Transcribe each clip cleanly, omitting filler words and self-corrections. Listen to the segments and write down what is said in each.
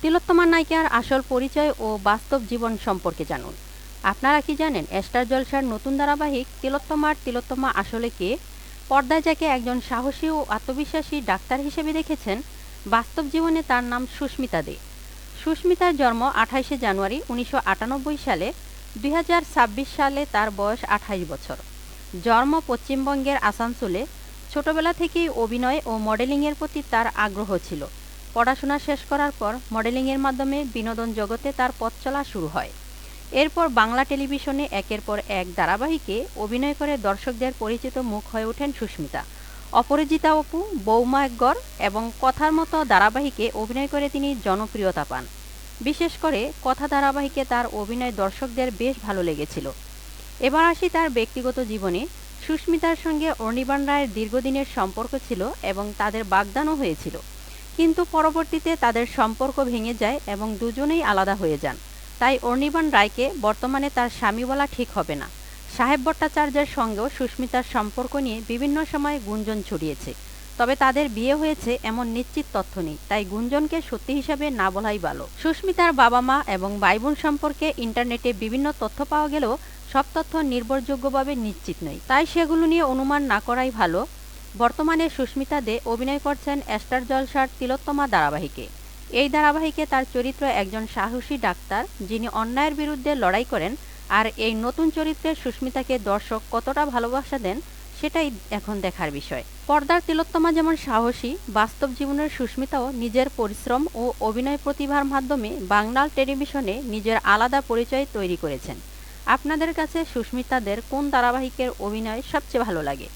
তিলোত্তমা নায়িকার আসল পরিচয় ও বাস্তব জীবন সম্পর্কে জানুন। আপনারা কি জানেন স্টার জলসার নতুন ধারাবাহিক তিলোত্তমা আসলে কে? পর্দায় যাকে একজন সাহসী ও আত্মবিশ্বাসী ডাক্তার হিসেবে দেখেছেন, বাস্তব জীবনে তার নাম সুস্মিতা দে। সুস্মিতার জন্ম 28শে জানুয়ারি 1998 সালে। 2026 সালে তার বয়স 28 বছর। জন্ম পশ্চিমবঙ্গের আসানসোলে। ছোটবেলা থেকেই অভিনয় ও মডেলিংয়ের প্রতি তার আগ্রহ ছিল। পড়াশোনা শেষ করার পর মডেলিংয়ের মাধ্যমে বিনোদন জগতে তার পথ চলা শুরু হয়। এরপর বাংলা টেলিভিশনে একের পর এক ধারাবাহিকে অভিনয় করে দর্শকদের পরিচিত মুখ হয়ে ওঠেন সুস্মিতা। অপরাজিতা অপু, বৌমা একঘর এবং কথার মতো ধারাবাহিকে অভিনয় করে তিনি জনপ্রিয়তা পান। বিশেষ করে কথা ধারাবাহিকে তার অভিনয় দর্শকদের বেশ ভালো লেগেছিল। এবার আসি তার ব্যক্তিগত জীবনে। সুস্মিতার সঙ্গে অর্ণিবাণ রায়ের দীর্ঘদিনের সম্পর্ক ছিল এবং তাদের বাগদানও হয়েছিল, কিন্তু পরবর্তীতে তাদের সম্পর্ক ভেঙে যায় এবং দুজনেই আলাদা হয়ে যান। তাই অর্ণিবাণ রায়কে বর্তমানে তার স্বামী বলা ঠিক হবে না। সাহেব ভট্টাচার্যের সঙ্গেও সুস্মিতার সম্পর্ক নিয়ে বিভিন্ন সময় গুঞ্জন ছড়িয়েছে, তবে তাদের বিয়ে হয়েছে এমন নিশ্চিত তথ্য নেই, তাই গুঞ্জনকে সত্যি হিসাবে না বলাই ভালো। সুস্মিতার বাবা মা এবং ভাই বোন সম্পর্কে ইন্টারনেটে বিভিন্ন তথ্য পাওয়া গেলেও সব তথ্য নির্ভরযোগ্যভাবে নিশ্চিত নয়, তাই সেগুলো নিয়ে অনুমান না করাই ভালো। বর্তমানে সুস্মিতা দে অভিনয় করছেন স্টার জলসার তিলোত্তমা ধারাবাহিকে। এই ধারাবাহিকে তার চরিত্র একজন সাহসী ডাক্তার, যিনি অন্যায়ের বিরুদ্ধে লড়াই করেন। আর এই নতুন চরিত্রে সুস্মিতাকে দর্শক কতটা ভালোবাসা দেন সেটাই এখন দেখার বিষয়। পর্দার তিলোত্তমা যেমন সাহসী, বাস্তব জীবনের সুস্মিতাও নিজের পরিশ্রম ও অভিনয় প্রতিভার মাধ্যমে বাংলা টেলিভিশনে নিজের আলাদা পরিচয় তৈরি করেছেন। আপনাদের কাছে সুস্মিতা দের কোন ধারাবাহিকের অভিনয় সবচেয়ে ভালো লাগে?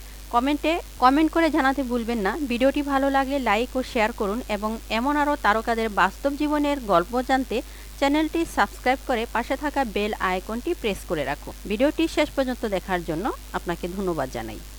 কমেন্ট করে জানাতে ভুলবেন না। ভিডিওটি ভালো লাগলে লাইক ও শেয়ার করুন এবং এমন আরও তারকাদের বাস্তব জীবনের গল্প জানতে চ্যানেলটি সাবস্ক্রাইব করে পাশে থাকা বেল আইকনটি প্রেস করে রাখুন। ভিডিওটি শেষ পর্যন্ত দেখার জন্য আপনাকে ধন্যবাদ জানাই।